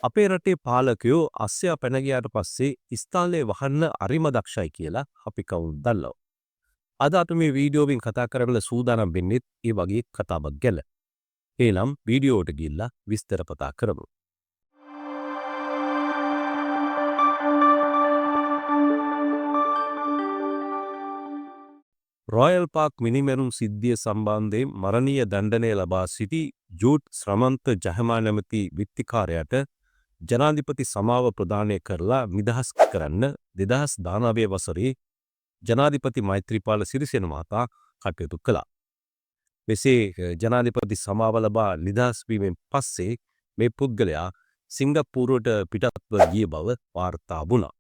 අපේ රටේ පාලකයෝ අස්සයා පැන ගියාට පස්සේ ඉස්තාලේ වහන්න අරිම දක්ෂයි කියලා අපි කවුරුත් දන්නවා. අද අපි මේ වීඩියෝවෙන් කතා කරන්න සූදානම් වෙන්නේ ඒ වගේ කතාවක් ගැන. එහෙනම් වීඩියෝවට ගිහිල්ලා විස්තර කතා කරමු. රොයල් පාක් මිනිමැරුම් සිද්ධිය සම්බන්ධයෙන් මරණීය දණ්ඩනය ලබා සිටි ජූඩ් ශ්‍රමන්ත ජහමා නැමැති විත්තිකාරයාට ජනාධිපති සමාව ප්‍රදානය කරලා නිදහස් කරන්න 2019 වසරේ ජනාධිපති මෛත්‍රීපාල සිරිසේන මහතා කටයුතු කළා. මෙසේ ජනාධිපති සමාව ලබා නිදහස් වීමෙන් පස්සේ මේ පුද්ගලයා සිංගප්පූරුවට පිටත්ව ගිය බව වාර්තා වුණා.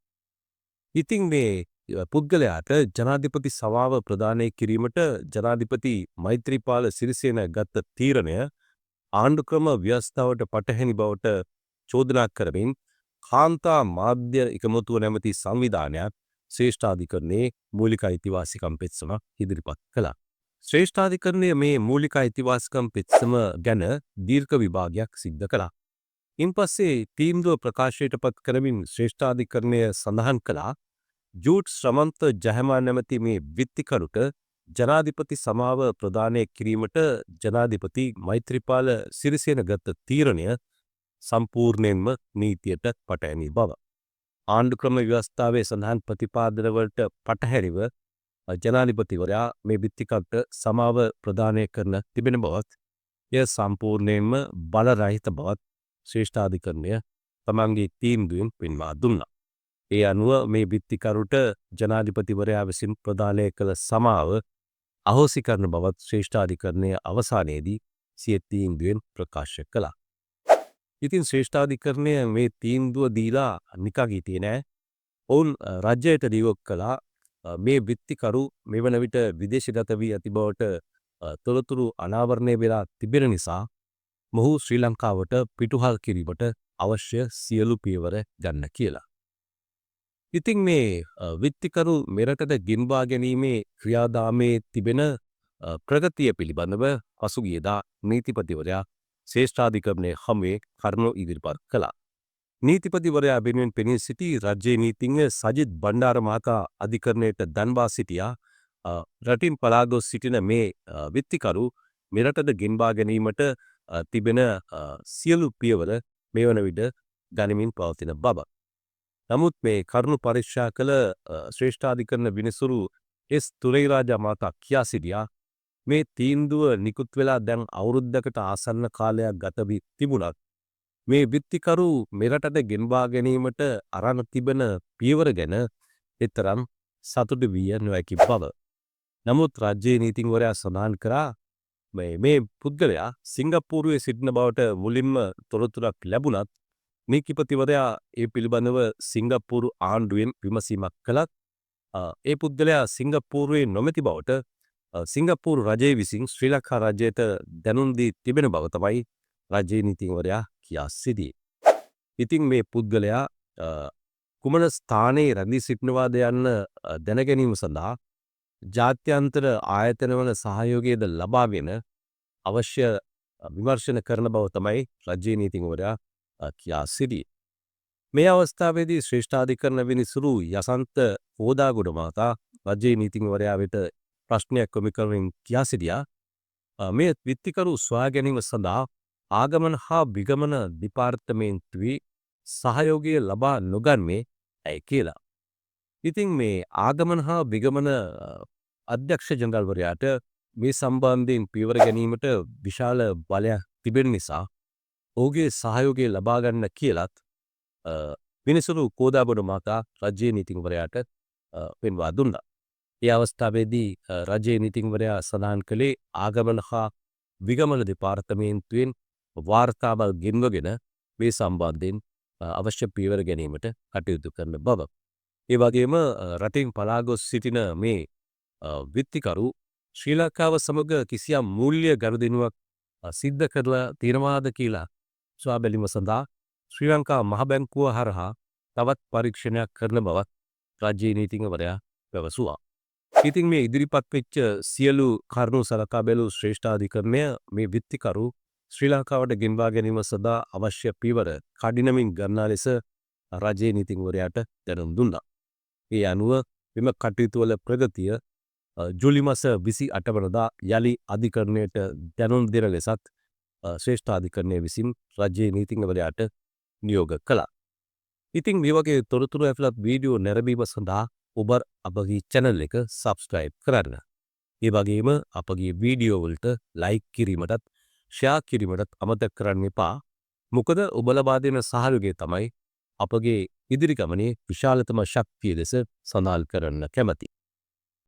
ඉතින් මේ පුද්ගලයාට ජනාධිපති සමාව ප්‍රදානය කිරීමට ජනාධිපති මෛත්‍රීපාල සිරිසේන ගත් තීරණය ආණ්ඩුක්‍රම ව්‍යවස්ථාවට පටහැනි බවට චෝදනා කරමින් කාන්තා මාධ්‍ය එකමුතුව නැමැති සංවිධානයක් ශ්‍රේෂ්ඨාධිකරණයේ මූලික අයිතිවාසිකම් පෙත්සමක් ඉදිරිපත් කළා. ශ්‍රේෂ්ඨාධිකරණය මේ මූලික අයිතිවාසිකම් පෙත්සම ගැන දීර්ඝ විභාගයක් සිද්ධ කළා. ඉන්පස්සේ තීන්දුව ප්‍රකාශයට පත් කරමින් ශ්‍රේෂ්ඨාධිකරණය සඳහන් කළා ජූඩ් ශ්‍රමන්ත ජහමා නැමැති මේ විත්තිකරුට ජනාධිපති සමාව ප්‍රදානය කිරීමට ජනාධිපති මෛත්‍රීපාල සිරිසේන ගත තීරණය සම්පූර්ණයෙන්ම නීතියට පටහැනි බව. ආණ්ඩුක්‍රම ව්‍යවස්ථාවේ සඳහන් ප්‍රතිපාදනවලට පටහැරිව ජනාධිපතිවරයා මේ විත්තිකරුට සමාව ප්‍රදානය කරන තිබෙන බවත් එය සම්පූර්ණයෙන්ම බලරහිත බවත් ශ්‍රේෂ්ඨාධිකරණය තමන්ගේ තීන්දුවෙන් පෙන්වා දුන්නා. ඒ අනුව මේ විත්තිකරුට ජනාධිපතිවරයා විසින් ප්‍රදානය කළ සමාව අහෝසි කරන බවත් ශ්‍රේෂ්ඨාධිකරණය අවසානයේදී සිය තීන්දුවෙන් ප්‍රකාශ කළා. ඉතින් ශ්‍රේෂ්ඨාධිකරණය මේ තීන්දුව දීලා නිකන් හිටියේ නෑ. ඔවුන් රජයට නියෝග කළා මේ විත්තිකරු මෙවන විට විදේශගත වී ඇති බවට තොරතුරු අනාවරණය වෙලා තිබෙන නිසා මොහු ශ්‍රී ලංකාවට පිටුහල් කිරීමට අවශ්‍ය සියලු පියවර ගන්න කියලා. ඉතින් මේ විත්තිකරු මෙරටට ගෙන්වා ගැනීමේ ක්‍රියාදාමයේ තිබෙන ප්‍රගතිය පිළිබඳව පසුගියදා නීතිපතිවරයා ශ්‍රේෂ්ඨාධිකරණයේ හමුවේ කරුණු ඉදිරිපත් කළා. නීතිපතිවරයා වෙනුවෙන් පෙනී සිටි රජයේ නීතිඥ සජිත් බණ්ඩාර මහතා අධිකරණයට දන්වා සිටියා රටින් පලා ගොස් සිටින මේ විත්තිකරු මෙරටට ගෙන්වා ගැනීමට තිබෙන සියලු පියවර මේ වන විට ගනිමින් පවතින බව. නමුත් මේ කරුණු පරීක්ෂා කළ ශ්‍රේෂ්ඨාධිකරණ විනිසුරු එස් තුරේරාජා මහතා කියා සිටියා මේ තීන්දුව නිකුත් වෙලා දැන් අවුරුද්දකට ආසන්න කාලයක් ගත වී තිබුණත් මේ විත්තිකරු මෙරටට ගෙන්වා ගැනීමට අරන් තිබෙන පියවර ගැන එතරම් සතුටු විය නොහැකි බව. නමුත් රජයේ නීතිඥවරයා සඳහන් කරා මේ පුද්ගලයා සිංගප්පූරුවේ සිටින බවට මුලින්ම තොරතුරක් ලැබුණත් නීතිපතිවරයා ඒ පිළිබඳව සිංගප්පූරු ආණ්ඩුවෙන් විමසීමක් කළත් ඒ පුද්ගලයා සිංගප්පූරුවේ නොමැති බවට සිංගප්පූරු රජය විසින් ශ්‍රී ලංකා රජයට දැනුම් දී තිබෙන බව තමයි රජයේ නීතිඥවරයා කියා සිටියේ. ඉතින් මේ පුද්ගලයා කුමන ස්ථානයේ රැඳී සිටිනවාද යන්න දැන ගැනීම සඳහා ජාත්‍යන්තර ආයතනවල සහයෝගයද ලබාගෙන අවශ්‍ය විමර්ශන කරන බව තමයි රජයේ නීතිඥවරයා කියා සිටියේ. මේ අවස්ථාවේදී ශ්‍රේෂ්ඨාධිකරණ විනිසුරු යසන්ත හෝදාගොඩ මහතා රජයේ නීතිඥවරයා වෙත ප්‍රශ්නයක් යොමු කරමින් කියා සිටියා මේ විත්තිකරු සොයා ගැනීම සඳහා ආගමන හා විගමන දෙපාර්තමේන්තුවේ සහයෝගය ලබා නොගන්නේ ඇයි කියලා. ඉතින් මේ ආගමන හා විගමන අධ්‍යක්ෂ ජනරල්වරයාට මේ සම්බන්ධයෙන් පියවර ගැනීමට විශාල බලයක් තිබෙන නිසා ඔහුගේ සහයෝගය ලබා ගන්න කියලත් විනිසුරු කෝදාගොඩ මහතා රජයේ නීතිඥවරයාට පෙන්වා දුන්නා. ඒ අවස්ථාවේදී රජයේ නීතිඥවරයා සඳහන් කළේ ආගමන හා විගමන දෙපාර්තමේන්තුවෙන් වාර්තාවල් ගෙන්වගෙන මේ සම්බන්ධයෙන් අවශ්‍ය පියවර ගැනීමට කටයුතු කරන බව. ඒ වගේම රටින් පලා ගොස් සිටින මේ විත්තිකරු ශ්‍රී ලංකාව සමග කිසියම් මූල්‍ය ගනුදෙනුවක් සිද්ධ කරලා තියෙනවාද කියලා සොයා බැලීම සඳහා ශ්‍රී ලංකා මහ බැංකුව හරහා තවත් පරීක්ෂණයක් කරන බවත් රජයේ නීතිඥවරයා පැවසුවා. ඉතින් මේ ඉදිරිපත් වෙච්ච සියලු කරුණු සලකා බැලූ ශ්‍රේෂ්ඨාධිකරණය මේ විත්තිකරු ශ්‍රී ලංකාවට ගෙන්වා ගැනීම සඳහා අවශ්‍ය පියවර කඩිනමින් ගන්නා ලෙස රජයේ නීතිඥවරයාට දැනුම් දුන්නා. ඒ අනුව මෙම කටයුතු වල ප්‍රගතිය ජූලි මාස 28 වනදා යලි අධිකරණයට දැනුම් දෙන ලෙසත් ශ්‍රේෂ්ඨ අධිකරණය විසින් රජයේ නීතිඥවරයාට නියෝග කළා. ඉතින් මේ වගේ තොරතුරු ඇතුළත් වීඩියෝ නැරඹීම සඳහා ඔබ අපගේ channel එක subscribe කරන්න. ඒ වගේම අපගේ වීඩියෝ වලට like කිරීමටත් share කිරීමටත් අමතක කරන්න එපා. මොකද ඔබ ලබා දෙන සහයෝගය තමයි අපගේ ඉදිරි ගමනේ විශාලතම ශක්තිය ලෙස සඳහන් කරන්න කැමැති.